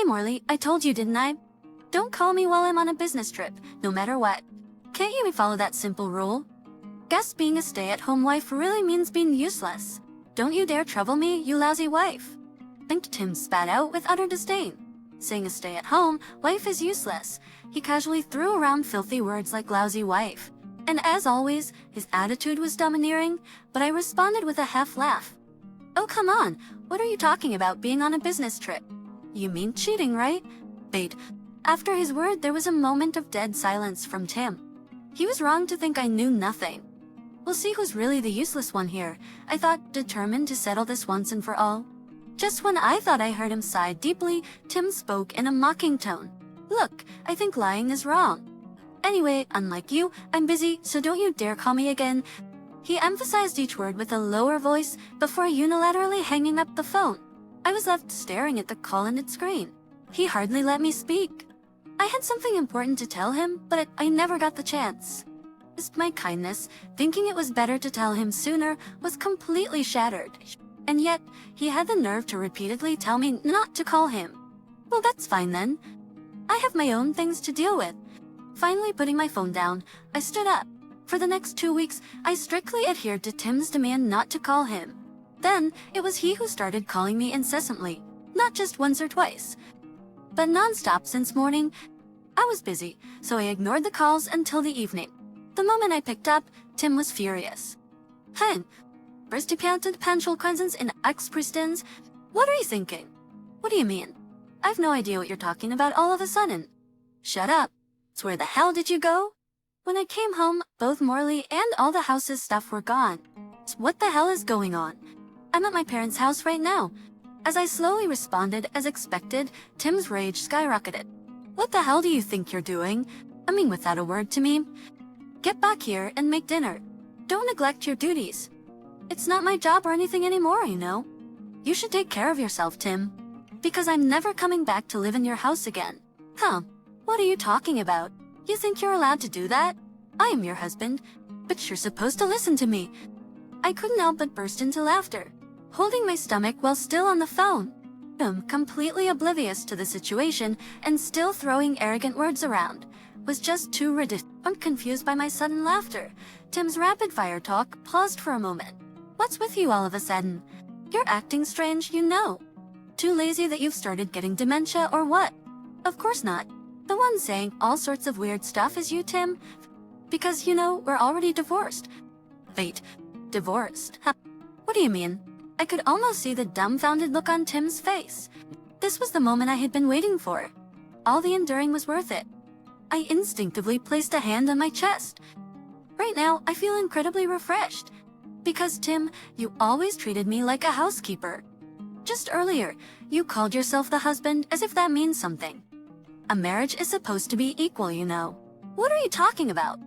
Hey Morley, I told you, didn't I? Don't call me while I'm on a business trip, no matter what. Can't you follow that simple rule? Guess being a stay-at-home wife really means being useless. Don't you dare trouble me, you lousy wife. Think Tim spat out with utter disdain. Saying a stay-at-home wife is useless, he casually threw around filthy words like lousy wife. And as always, his attitude was domineering, but I responded with a half laugh. Oh come on, what are you talking about being on a business trip? You mean cheating, right? Bait. After his word, there was a moment of dead silence from Tim. He was wrong to think I knew nothing. We'll see who's really the useless one here, I thought, determined to settle this once and for all. Just when I thought I heard him sigh deeply, Tim spoke in a mocking tone. Look, I think lying is wrong. Anyway, unlike you, I'm busy, so don't you dare call me again. He emphasized each word with a lower voice before unilaterally hanging up the phone. I was left staring at the call-ended screen. He hardly let me speak. I had something important to tell him, but I never got the chance. My kindness, thinking it was better to tell him sooner, was completely shattered. And yet, he had the nerve to repeatedly tell me not to call him. Well, that's fine then. I have my own things to deal with. Finally putting my phone down, I stood up. For the next 2 weeks, I strictly adhered to Tim's demand not to call him. Then, it was he who started calling me incessantly, not just once or twice, but non-stop since morning. I was busy, so I ignored the calls until the evening. The moment I picked up, Tim was furious. Hen, Retribution Penschulquensens in Expristens? What are you thinking? What do you mean? I've no idea what you're talking about all of a sudden. Shut up. So where the hell did you go? When I came home, both Morley and all the house's stuff were gone. So what the hell is going on? I'm at my parents' house right now. As I slowly responded as expected, Tim's rage skyrocketed. What the hell do you think you're doing? I mean, without a word to me. Get back here and make dinner. Don't neglect your duties. It's not my job or anything anymore, you know. You should take care of yourself, Tim. Because I'm never coming back to live in your house again. Huh? What are you talking about? You think you're allowed to do that? I am your husband, but you're supposed to listen to me. I couldn't help but burst into laughter, holding my stomach while still on the phone. Completely oblivious to the situation and still throwing arrogant words around, was just too ridiculous. I'm confused by my sudden laughter. Tim's rapid-fire talk paused for a moment. What's with you all of a sudden? You're acting strange, you know. Too lazy that you've started getting dementia or what? Of course not. The one saying all sorts of weird stuff is you, Tim. Because, you know, we're already divorced. Wait, divorced? Huh? What do you mean? I could almost see the dumbfounded look on Tim's face. This was the moment I had been waiting for. All the enduring was worth it. I instinctively placed a hand on my chest. Right now, I feel incredibly refreshed. Because, Tim, you always treated me like a housekeeper. Just earlier, you called yourself the husband as if that means something. A marriage is supposed to be equal, you know. What are you talking about?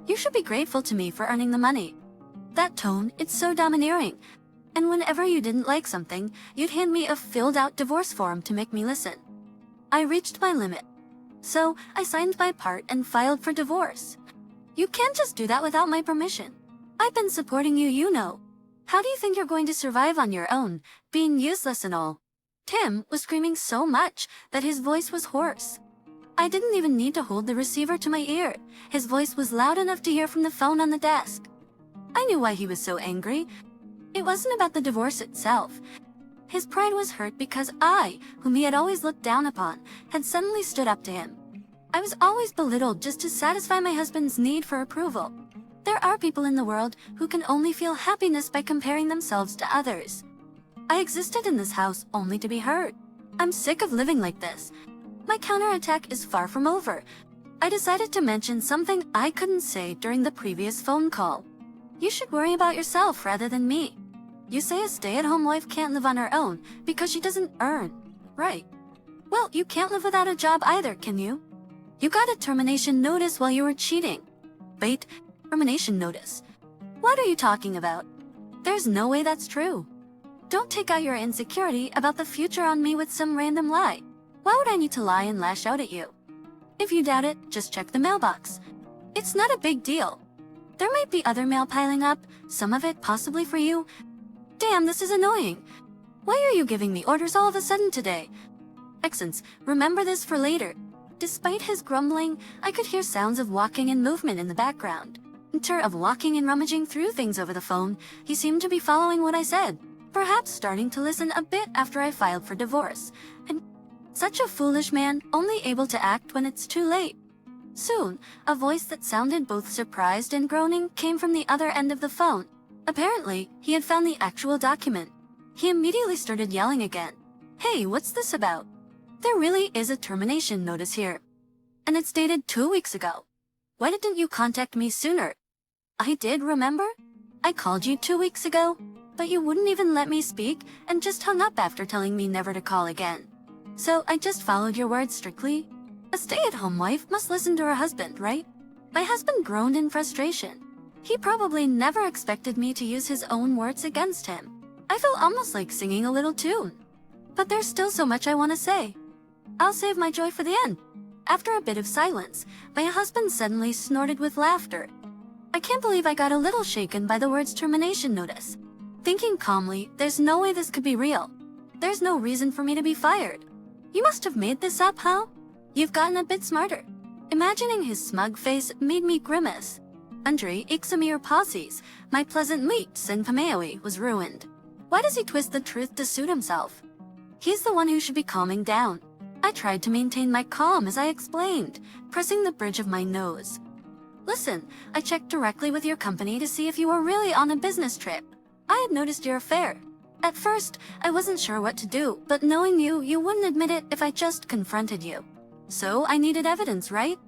You should be grateful to me for earning the money. That tone, it's so domineering. And whenever you didn't like something, you'd hand me a filled-out divorce form to make me listen. I reached my limit. So, I signed my part and filed for divorce. You can't just do that without my permission. I've been supporting you, you know. How do you think you're going to survive on your own, being useless and all? Tim was screaming so much that his voice was hoarse. I didn't even need to hold the receiver to my ear. His voice was loud enough to hear from the phone on the desk. I knew why he was so angry. It wasn't about the divorce itself. His pride was hurt because I, whom he had always looked down upon, had suddenly stood up to him. I was always belittled just to satisfy my husband's need for approval. There are people in the world who can only feel happiness by comparing themselves to others. I existed in this house only to be heard. I'm sick of living like this. My counterattack is far from over. I decided to mention something I couldn't say during the previous phone call. You should worry about yourself rather than me. You say a stay-at-home wife can't live on her own because she doesn't earn, right? Well, you can't live without a job either, can you? You got a termination notice while you were cheating. Wait, termination notice? What are you talking about? There's no way that's true. Don't take out your insecurity about the future on me with some random lie. Why would I need to lie and lash out at you? If you doubt it, just check the mailbox. It's not a big deal. There might be other mail piling up, some of it possibly for you. Damn, this is annoying. Why are you giving me orders all of a sudden today? Excellent, remember this for later. Despite his grumbling, I could hear sounds of walking and movement in the background. Instead of walking and rummaging through things over the phone, he seemed to be following what I said, perhaps starting to listen a bit after I filed for divorce. And such a foolish man, only able to act when it's too late. Soon, a voice that sounded both surprised and groaning came from the other end of the phone. Apparently, he had found the actual document. He immediately started yelling again. Hey, what's this about? There really is a termination notice here. And it's dated 2 weeks ago. Why didn't you contact me sooner? I did, remember? I called you 2 weeks ago, but you wouldn't even let me speak and just hung up after telling me never to call again. So I just followed your words strictly. A stay-at-home wife must listen to her husband, right? My husband groaned in frustration. He probably never expected me to use his own words against him. I felt almost like singing a little tune. But there's still so much I want to say. I'll save my joy for the end. After a bit of silence, my husband suddenly snorted with laughter. I can't believe I got a little shaken by the words termination notice. Thinking calmly, there's no way this could be real. There's no reason for me to be fired. You must have made this up, huh? You've gotten a bit smarter. Imagining his smug face made me grimace. Andre Ixamir Posses, my pleasant meet Sin Pameoe, was ruined. Why does he twist the truth to suit himself? He's the one who should be calming down. I tried to maintain my calm as I explained, pressing the bridge of my nose. Listen, I checked directly with your company to see if you were really on a business trip. I had noticed your affair. At first, I wasn't sure what to do, but knowing you, you wouldn't admit it if I just confronted you. So I needed evidence, right?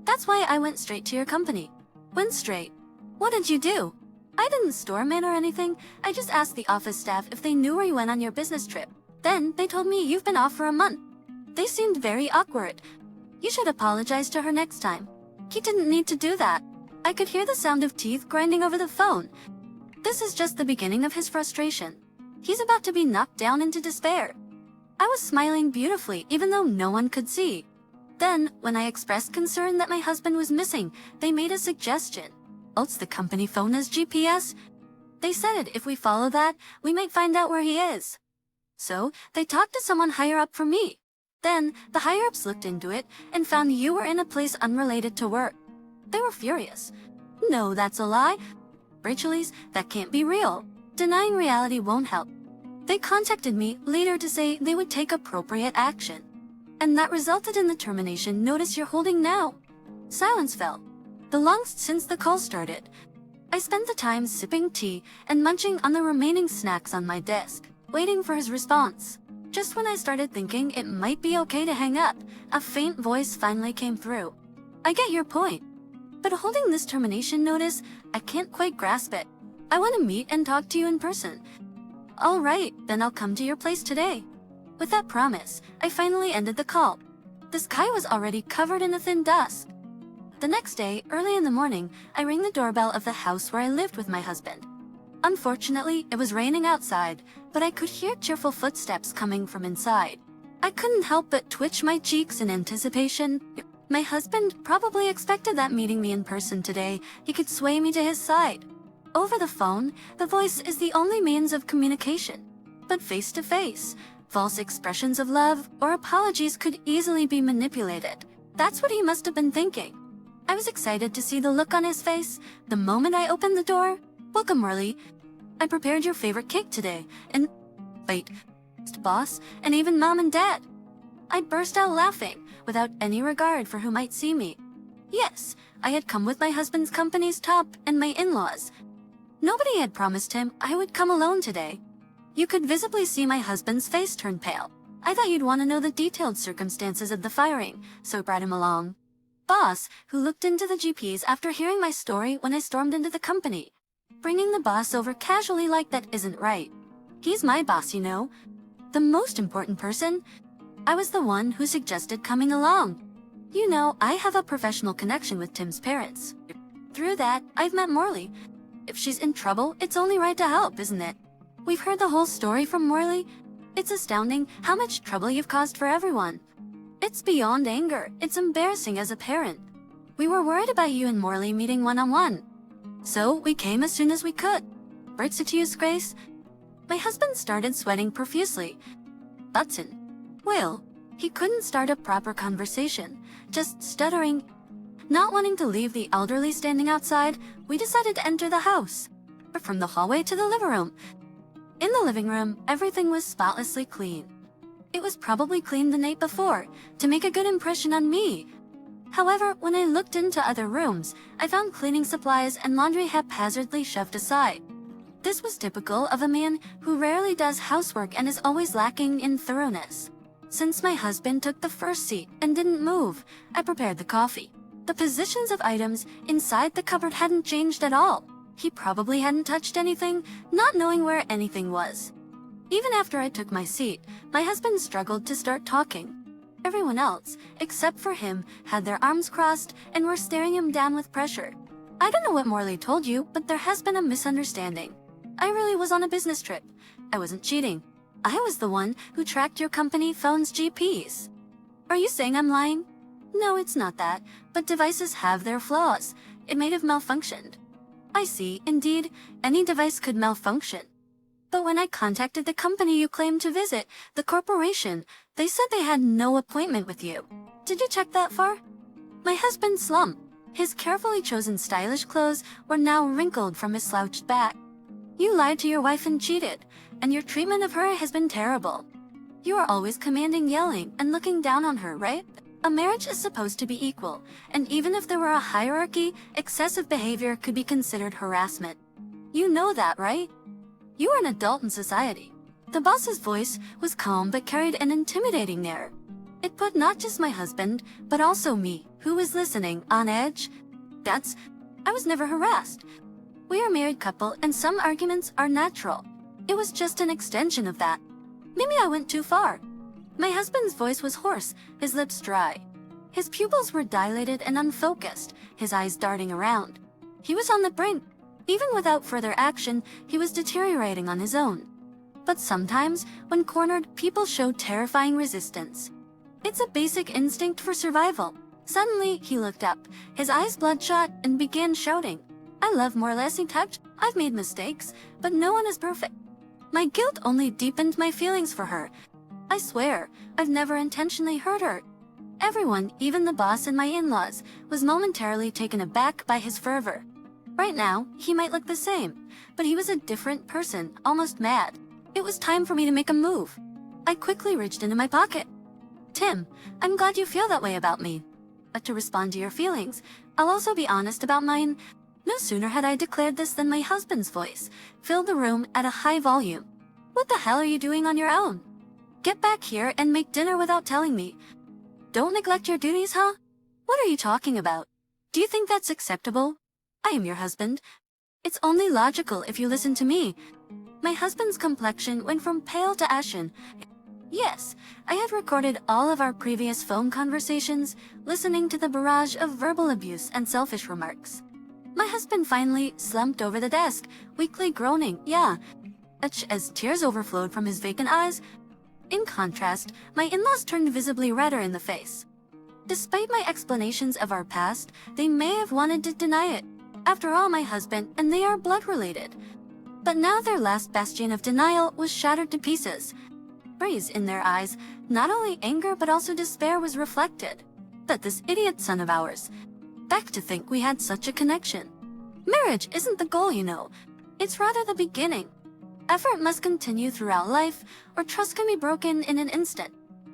That's why I went straight to your company. Went straight. What did you do? I didn't storm in or anything. I just asked the office staff if they knew where you went on your business trip. Then they told me you've been off for a month. They seemed very awkward. You should apologize to her next time. He didn't need to do that. I could hear the sound of teeth grinding over the phone. This is just the beginning of his frustration. He's about to be knocked down into despair. I was smiling beautifully even though no one could see. Then, when I expressed concern that my husband was missing, they made a suggestion. It's the company phone as GPS. They said if we follow that, we might find out where he is. So, they talked to someone higher up for me. Then, the higher-ups looked into it and found you were in a place unrelated to work. They were furious. No, that's a lie. Rachel's, that can't be real. Denying reality won't help. They contacted me later to say they would take appropriate action. And that resulted in the termination notice you're holding now. Silence fell. The longest since the call started. I spent the time sipping tea and munching on the remaining snacks on my desk, waiting for his response. Just when I started thinking it might be okay to hang up, a faint voice finally came through. I get your point. But holding this termination notice, I can't quite grasp it. I want to meet and talk to you in person. All right, then I'll come to your place today. With that promise, I finally ended the call. The sky was already covered in a thin dusk. The next day, early in the morning, I rang the doorbell of the house where I lived with my husband. Unfortunately, it was raining outside, but I could hear cheerful footsteps coming from inside. I couldn't help but twitch my cheeks in anticipation. My husband probably expected that meeting me in person today, he could sway me to his side. Over the phone, the voice is the only means of communication. But face to face, false expressions of love or apologies could easily be manipulated. That's what he must have been thinking. I was excited to see the look on his face the moment I opened the door. Welcome, Morley. I prepared your favorite cake today, and wait, boss, and even mom and dad. I burst out laughing, without any regard for who might see me. Yes, I had come with my husband's company's top and my in-laws. Nobody had promised him I would come alone today. You could visibly see my husband's face turn pale. I thought you'd want to know the detailed circumstances of the firing, so brought him along. Boss, who looked into the GPS after hearing my story when I stormed into the company. Bringing the boss over casually like that isn't right. He's my boss, you know. The most important person. I was the one who suggested coming along. You know, I have a professional connection with Tim's parents. Through that, I've met Morley. If she's in trouble, it's only right to help, isn't it? We've heard the whole story from Morley. It's astounding how much trouble you've caused for everyone. It's beyond anger. It's embarrassing as a parent. We were worried about you and Morley meeting one-on-one. So we came as soon as we could. Breaks it to you, Grace? My husband started sweating profusely. Button. Well, He couldn't start a proper conversation, just stuttering. Not wanting to leave the elderly standing outside, we decided to enter the house. From the hallway to the living room. In the living room, everything was spotlessly clean. It was probably cleaned the night before, to make a good impression on me. However, when I looked into other rooms, I found cleaning supplies and laundry haphazardly shoved aside. This was typical of a man who rarely does housework and is always lacking in thoroughness. Since my husband took the first seat and didn't move, I prepared the coffee. The positions of items inside the cupboard hadn't changed at all. He probably hadn't touched anything, not knowing where anything was. Even after I took my seat, my husband struggled to start talking. Everyone else, except for him, had their arms crossed and were staring him down with pressure. I don't know what Morley told you, but there has been a misunderstanding. I really was on a business trip. I wasn't cheating. I was the one who tracked your company phone's GPS. Are you saying I'm lying? No, it's not that, but devices have their flaws. It may have malfunctioned. I see, indeed, any device could malfunction. But when I contacted the company you claimed to visit, the corporation, they said they had no appointment with you. Did you check that far? My husband slumped. His carefully chosen stylish clothes were now wrinkled from his slouched back. You lied to your wife and cheated, and your treatment of her has been terrible. You are always commanding, yelling, and looking down on her, right? A marriage is supposed to be equal, and even if there were a hierarchy, excessive behavior could be considered harassment. You know that, right? You are an adult in society. The boss's voice was calm but carried an intimidating air. It put not just my husband, but also me, who was listening, on edge. I was never harassed. We are a married couple and some arguments are natural. It was just an extension of that. Maybe I went too far. My husband's voice was hoarse, his lips dry. His pupils were dilated and unfocused, his eyes darting around. He was on the brink. Even without further action, he was deteriorating on his own. But sometimes, when cornered, people show terrifying resistance. It's a basic instinct for survival. Suddenly, he looked up, his eyes bloodshot, and began shouting. I love Morley touch. I've made mistakes, but no one is perfect. My guilt only deepened my feelings for her. I swear, I've never intentionally hurt her. Everyone, even the boss and my in-laws, was momentarily taken aback by his fervor. Right now, he might look the same, but he was a different person, almost mad. It was time for me to make a move. I quickly reached into my pocket. Tim, I'm glad you feel that way about me. But to respond to your feelings, I'll also be honest about mine. No sooner had I declared this than my husband's voice filled the room at a high volume. What the hell are you doing on your own? Get back here and make dinner without telling me. Don't neglect your duties, huh? What are you talking about? Do you think that's acceptable? I am your husband. It's only logical if you listen to me. My husband's complexion went from pale to ashen. Yes, I had recorded all of our previous phone conversations, listening to the barrage of verbal abuse and selfish remarks. My husband finally slumped over the desk, weakly groaning, yeah, as tears overflowed from his vacant eyes. In contrast, my in-laws turned visibly redder in the face. Despite my explanations of our past, they may have wanted to deny it. After all, my husband and they are blood-related. But now their last bastion of denial was shattered to pieces. Breeze in their eyes, not only anger but also despair was reflected. That this idiot son of ours. Back to think we had such a connection. Marriage isn't the goal, you know. It's rather the beginning. Effort must continue throughout life, or trust can be broken in an instant.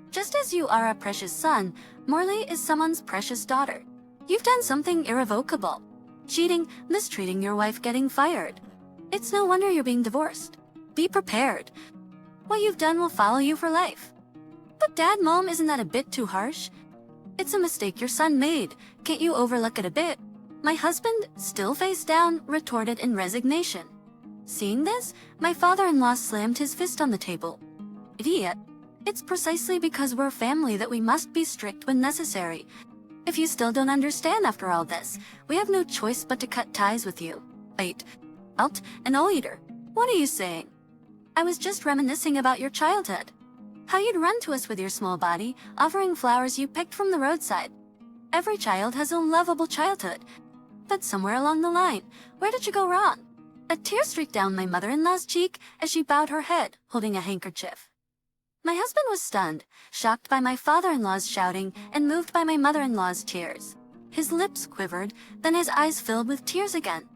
Just as you are a precious son, Morley is someone's precious daughter. You've done something irrevocable. Cheating, mistreating your wife, getting fired. It's no wonder you're being divorced. Be prepared. What you've done will follow you for life. But Dad, Mom, isn't that a bit too harsh? It's a mistake your son made. Can't you overlook it a bit? My husband, still face down, retorted in resignation. Seeing this, my father-in-law slammed his fist on the table. Idiot. It's precisely because we're family that we must be strict when necessary. If you still don't understand after all this, we have no choice but to cut ties with you. Wait. Alt, an all-eater. What are you saying? I was just reminiscing about your childhood. How you'd run to us with your small body, offering flowers you picked from the roadside. Every child has a lovable childhood. But somewhere along the line, where did you go wrong? A tear streaked down my mother-in-law's cheek as she bowed her head, holding a handkerchief. My husband was stunned, shocked by my father-in-law's shouting and moved by my mother-in-law's tears. His lips quivered, then his eyes filled with tears again.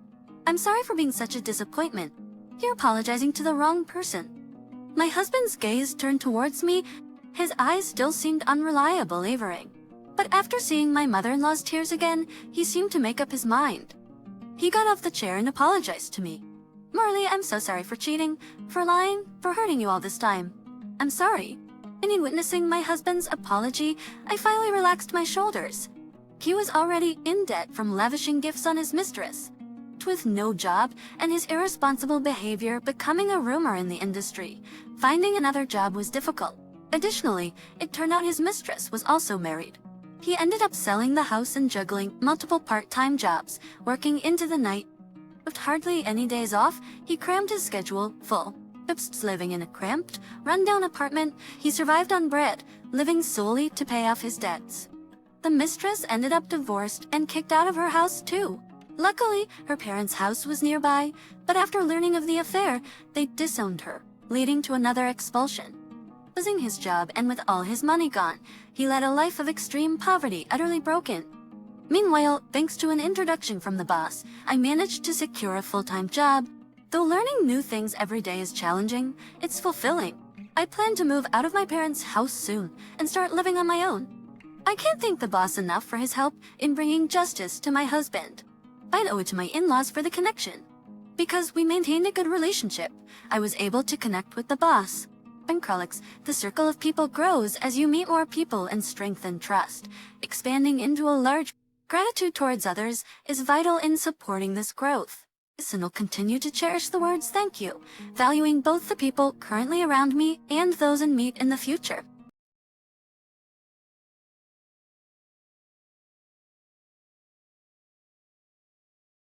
"I'm sorry for being such a disappointment. You're apologizing to the wrong person." My husband's gaze turned towards me. His eyes still seemed unreliable, wavering. But after seeing my mother-in-law's tears again, he seemed to make up his mind. He got off the chair and apologized to me. "Marley, I'm so sorry for cheating, for lying, for hurting you all this time. I'm sorry." And in witnessing my husband's apology, I finally relaxed my shoulders. He was already in debt from lavishing gifts on his mistress, with no job and his irresponsible behavior becoming a rumor in the industry. Finding another job was difficult. Additionally, it turned out his mistress was also married. He ended up selling the house and juggling multiple part-time jobs, working into the night. With hardly any days off, he crammed his schedule full. Living in a cramped, run-down apartment, he survived on bread, living solely to pay off his debts. The mistress ended up divorced and kicked out of her house too. Luckily, her parents' house was nearby, but after learning of the affair, they disowned her, leading to another expulsion. Losing his job and with all his money gone, he led a life of extreme poverty, utterly broken. Meanwhile, thanks to an introduction from the boss, I managed to secure a full-time job. Though learning new things every day is challenging, it's fulfilling. I plan to move out of my parents' house soon and start living on my own. I can't thank the boss enough for his help in bringing justice to my husband. I'd owe it to my in-laws for the connection. Because we maintained a good relationship, I was able to connect with the boss. And Krolix, the circle of people grows as you meet more people and strengthen trust, expanding into a large gratitude towards others is vital in supporting this growth. And will continue to cherish the words thank you, valuing both the people currently around me and those in meet in the future.